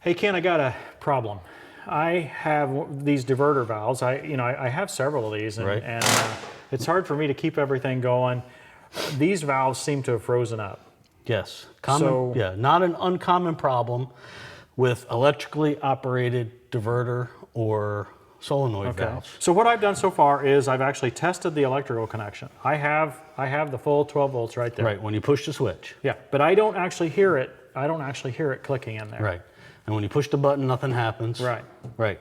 Hey Ken, I got a problem. I have these diverter valves. I have several of these, and, right. and it's hard for me to keep everything going. These valves seem to have frozen up. Yes, yeah, not an uncommon problem with electrically operated diverter or solenoid valves. So what I've done so far is I've actually tested the electrical connection. I have the full 12 volts right there. Right, when you push the switch. Yeah, but I don't actually hear it. I don't actually hear it clicking in there. Right. And when you push the button, nothing happens. Right. Right.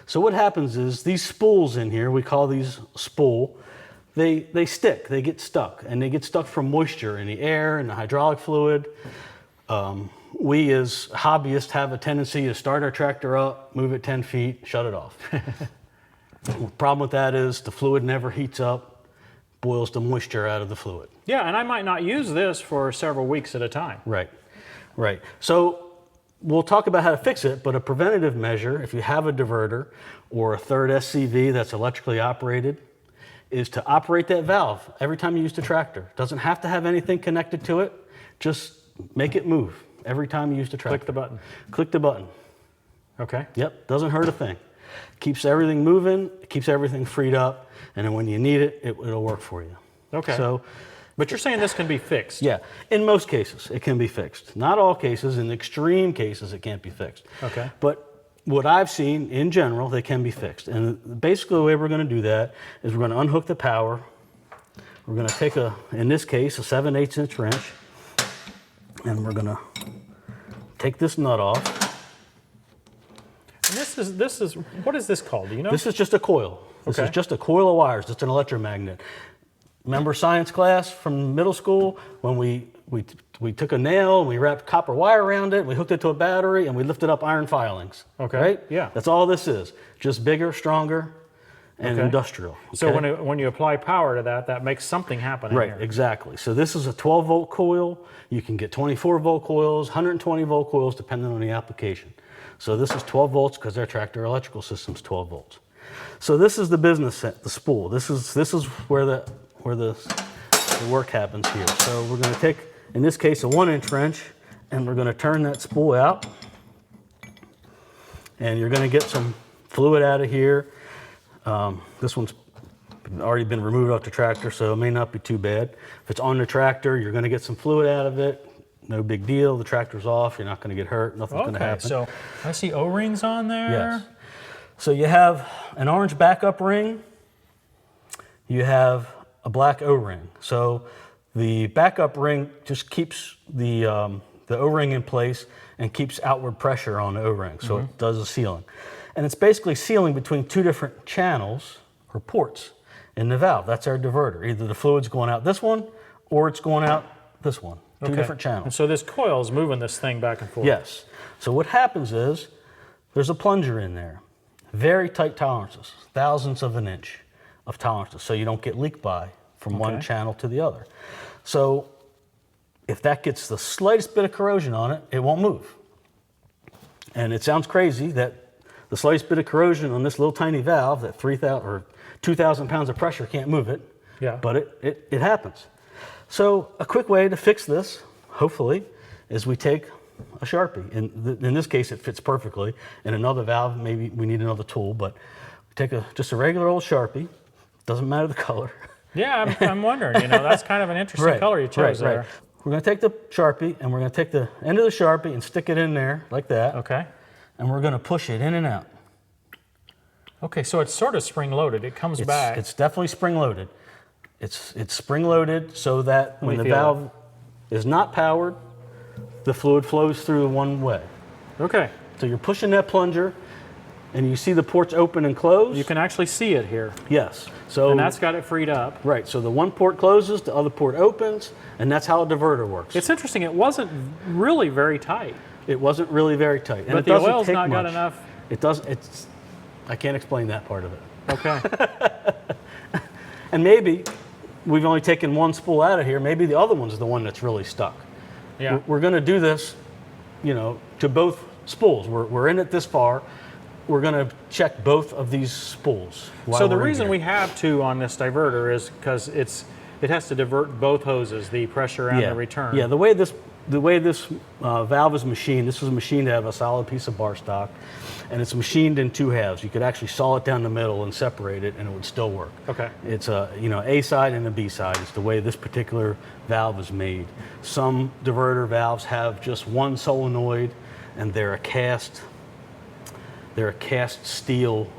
So what happens is these spools in here, we call these spool, they stick, they get stuck, and they get stuck from moisture in the air and the hydraulic fluid. We as hobbyists have a tendency to start our tractor up, move it 10 feet, shut it off. The problem with that is the fluid never heats up, boils the moisture out of the fluid. Yeah, and I might not use this for several weeks at a time. Right, right. So we'll talk about how to fix it, but a preventative measure, if you have a diverter or a third SCV that's electrically operated, is to operate that valve every time you use the tractor. It doesn't have to have anything connected to it, just make it move every time you use the tractor. Click the button. Click the button. Okay. Yep, doesn't hurt a thing. Keeps everything moving, it keeps everything freed up, and then when you need it, it'll work for you. Okay. So, but you're saying this can be fixed? yeah, in most cases, it can be fixed. Not all cases, in extreme cases, it can't be fixed. Okay. But what I've seen, in general, they can be fixed. And basically the way we're gonna do that is we're gonna unhook the power. We're gonna take in this case, a 7/8 inch wrench, and we're gonna take this nut off. And this is, what is this called? Do you know? This is just a coil. This is just a coil of wires. It's an electromagnet. Remember science class from middle school when we took a nail and we wrapped copper wire around it, we hooked it to a battery, and we lifted up iron filings. Okay. Right? Yeah. That's all this is. Just bigger, stronger, and industrial. Okay? So when you apply power to that, that makes something happen in Right, here. exactly. So this is a 12-volt coil. You can get 24-volt coils, 120-volt coils, depending on the application. So this is 12 volts because their tractor electrical system's 12 volts. So this is the business set, the spool. This is where the work happens here. So we're going to take, in this case, a 1-inch wrench, and we're going to turn that spool out. And you're going to get some fluid out of here. This one's already been removed off the tractor, so it may not be too bad. If it's on the tractor, you're going to get some fluid out of it. No big deal. The tractor's off. You're not going to get hurt. Nothing's going to happen. So I see O-rings on there. Yes. So you have an orange backup ring. You have a black O-ring. So the backup ring just keeps the O-ring in place and keeps outward pressure on the O-ring. So it does the sealing. And it's basically sealing between two different channels or ports in the valve. That's our diverter. Either the fluid's going out this one or it's going out this one. Two different channels. And so this coil is moving this thing back and forth. Yes. So what happens is there's a plunger in there. Very tight tolerances, thousandths of an inch of tolerances, so you don't get leak by from one channel to the other. So if that gets the slightest bit of corrosion on it, it won't move. And it sounds crazy that the slightest bit of corrosion on this little tiny valve, that 3,000 or 2,000 pounds of pressure can't move it. Yeah. But it happens. So a quick way to fix this, hopefully, is we take a Sharpie. In this case, it fits perfectly. In another valve, maybe we need another tool, but take just a regular old Sharpie. Doesn't matter the color. Yeah, I'm wondering. You know, that's kind of an interesting color you chose there. Right. We're going to take the Sharpie, and we're going to take the end of the Sharpie and stick it in there like that. Okay. And we're going to push it in and out. Okay, so it's sort of spring-loaded. It comes back. It's definitely spring-loaded. It's spring-loaded so that when the valve is not powered, the fluid flows through one way. Okay. So you're pushing that plunger, and you see the ports open and close. You can actually see it here. Yes. So and that's got it freed up. Right. So the one port closes, the other port opens, and that's how a diverter works. It's interesting. It wasn't really very tight. It wasn't really very tight. And but it the doesn't oil's take not much. got enough. It does. I can't explain that part of it. Okay. And maybe we've only taken one spool out of here. Maybe the other one's the one that's really stuck. Yeah. We're going to do this, you know, to both spools. We're in it this far. We're going to check both of these spools. So the reason we have two on this diverter is because it has to divert both hoses, the pressure and the return. Yeah, the way this the way this valve is machined, this is machined out of a solid piece of bar stock, and it's machined in two halves. You could actually saw it down the middle and separate it, and it would still work. Okay. It's a A side and a B side. It's the way this particular valve is made. Some diverter valves have just one solenoid, and they're a cast steel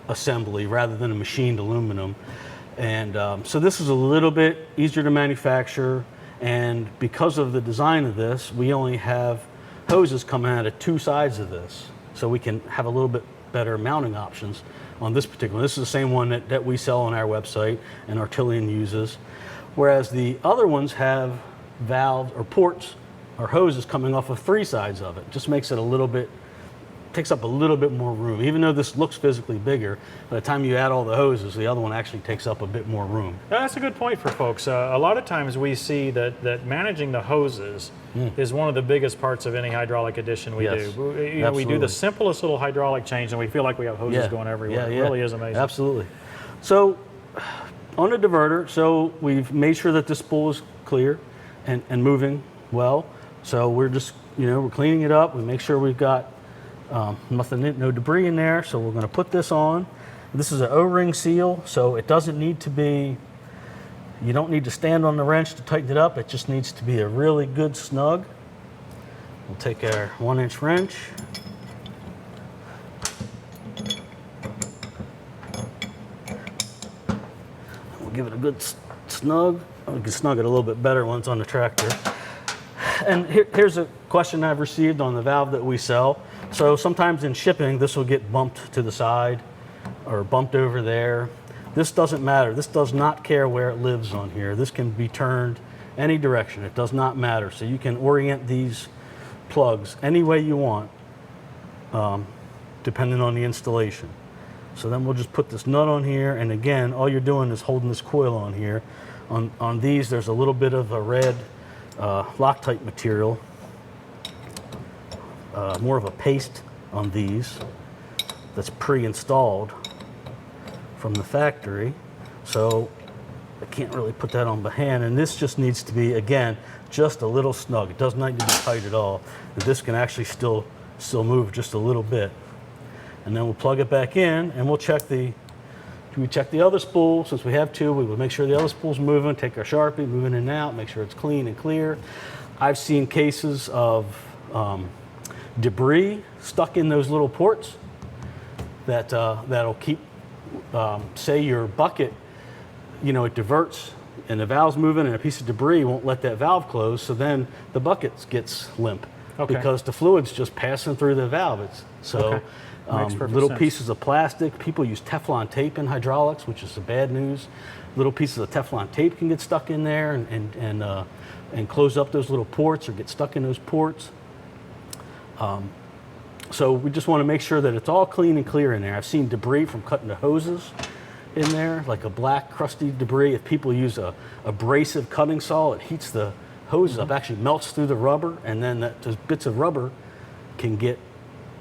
assembly rather than a machined aluminum. And so this is a little bit easier to manufacture, and because of the design of this, we only have hoses coming out of two sides of this, so we can have a little bit better mounting options on this particular. This is the same one that we sell on our website and Artillian uses, whereas the other ones have valves or ports or hoses coming off of three sides of it. Just makes it a little bit, takes up a little bit more room. Even though this looks physically bigger, by the time you add all the hoses, the other one actually takes up a bit more room. That's a good point for folks. A lot of times we see that managing the hoses is one of the biggest parts of any hydraulic addition we Yes, do. You know, we do absolutely. the simplest little hydraulic change, and we feel like we have hoses going everywhere. It really is amazing. Absolutely. So on the diverter, so we've made sure that this spool is clear and moving well. So we're just, we're cleaning it up. We make sure we've got nothing, no debris in there. So we're going to put this on. This is an O-ring seal, so it doesn't need to be, you don't need to stand on the wrench to tighten it up. It just needs to be a really good snug. We'll take our 1-inch wrench. We'll give it a good snug. We can snug it a little bit better once on the tractor. And here's a question I've received on the valve that we sell. So sometimes in shipping, this will get bumped to the side or bumped over there. This doesn't matter. This does not care where it lives on here. This can be turned any direction. It does not matter. So you can orient these plugs any way you want, depending on the installation. So then we'll just put this nut on here, and again, all you're doing is holding this coil on here. On these, there's a little bit of a red Loctite material, more of a paste on these that's pre-installed from the factory. So I can't really put that on by hand, and this just needs to be, again, just a little snug. It does not need to be tight at all. And this can actually still move just a little bit. And then we'll plug it back in, and we'll check the other spool. Since we have two, we will make sure the other spool's moving, take our Sharpie, moving in and out, make sure it's clean and clear. I've seen cases of debris stuck in those little ports that'll keep, say your bucket, it diverts and the valve's moving and a piece of debris won't let that valve close, so then the bucket gets limp because the fluid's just passing through the valve. Little sense. pieces of plastic. People use Teflon tape in hydraulics, which is the bad news. Little pieces of Teflon tape can get stuck in there and close up those little ports or get stuck in those ports. So we just want to make sure that it's all clean and clear in there. I've seen debris from cutting the hoses in there, like a black crusty debris. If people use a abrasive cutting saw, it heats the hose up, actually melts through the rubber, and then those bits of rubber can get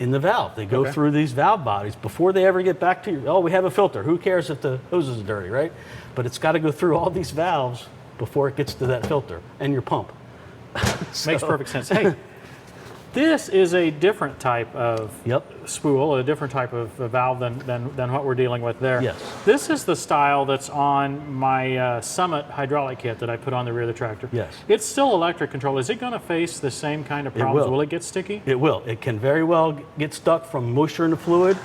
in the valve. They go through these valve bodies before they ever get back to you. Oh, we have a filter. Who cares if the hoses are dirty, right? But it's got to go through all these valves before it gets to that filter and your pump. Makes perfect sense. Hey, this is a different type of spool, a different type of valve than what we're dealing with there. Yes. This is the style that's on my Summit hydraulic kit that I put on the rear of the tractor. Yes. It's still electric control. Is it going to face the same kind of problems? Will it get sticky? It will. It can very well get stuck from moisture in the fluid.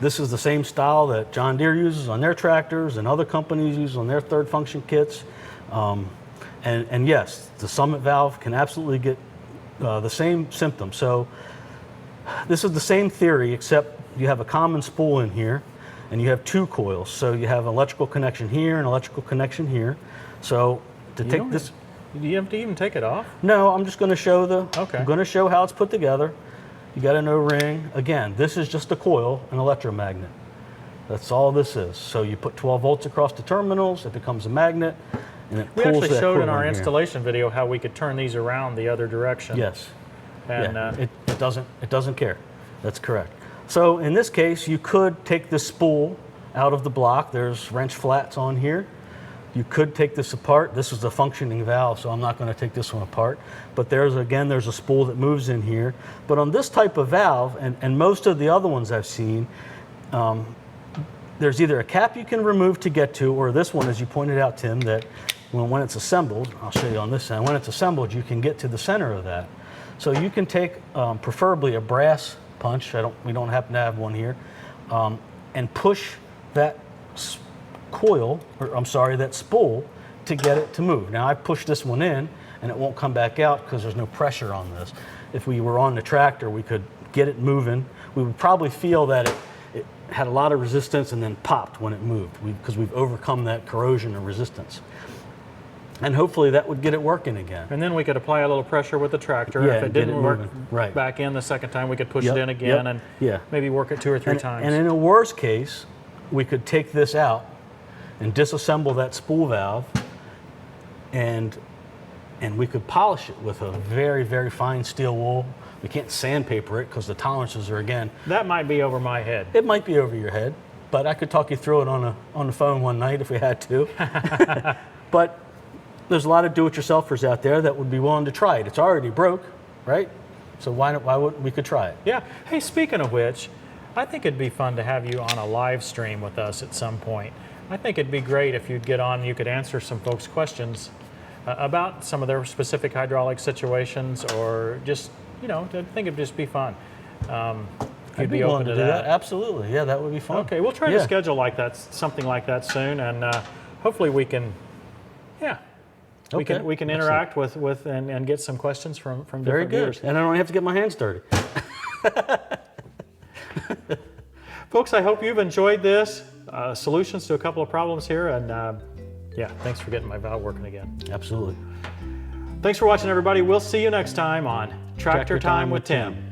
This is the same style that John Deere uses on their tractors and other companies use on their third function kits. And yes, the Summit valve can absolutely get the same symptoms. So this is the same theory, except you have a common spool in here and you have two coils. So you have an electrical connection here and electrical connection here. So to take this, do you have to even take it off? no, I'm just going to show Okay. I'm going to show how it's put together. You got an O-ring. Again, this is just a coil, an electromagnet. That's all this is. So you put 12 volts across the terminals, it becomes a magnet, and it We pulls actually that showed coil in our here. installation video how we could turn these around the other direction. Yes. And It doesn't care. That's correct. So in this case, you could take this spool out of the block. There's wrench flats on here. You could take this apart. This is a functioning valve, so I'm not going to take this one apart. But there's a spool that moves in here. But on this type of valve, and most of the other ones I've seen, there's either a cap you can remove to get to, or this one, as you pointed out, Tim, that when it's assembled, I'll show you on this end, when it's assembled, you can get to the center of that. So you can take, preferably a brass punch, we don't happen to have one here, and push that that spool to get it to move. Now I pushed this one in and it won't come back out because there's no pressure on this. If we were on the tractor, we could get it moving. We would probably feel that it had a lot of resistance and then popped when it moved because we've overcome that corrosion and resistance. And hopefully that would get it working again. And then we could apply a little pressure with the tractor. Yeah, if it didn't work right back in the second time, we could push it in again and maybe work it 2 or 3 times. And in a worst case, we could take this out and disassemble that spool valve, and we could polish it with a very, very fine steel wool. We can't sandpaper it because the tolerances are, again... That might be over my head. It might be over your head, but I could talk you through it on the phone one night if we had to. But there's a lot of do-it-yourselfers out there that would be willing to try it. It's already broke, right? So why wouldn't we could try it? Yeah. Hey, speaking of which, I think it'd be fun to have you on a live stream with us at some point. I think it'd be great if you'd get on and you could answer some folks' questions about some of their specific hydraulic situations, or just, I think it'd just be fun. I'd be open to that. Absolutely. Yeah, that would be fun. Okay, we'll try to schedule something like that soon, and hopefully we can, we can interact with and get some questions from Very different good. viewers. And I don't have to get my hands dirty. Folks, I hope you've enjoyed this. Solutions to a couple of problems here, and thanks for getting my valve working again. Absolutely. Thanks for watching, everybody. We'll see you next time on Tractor Time with Tim.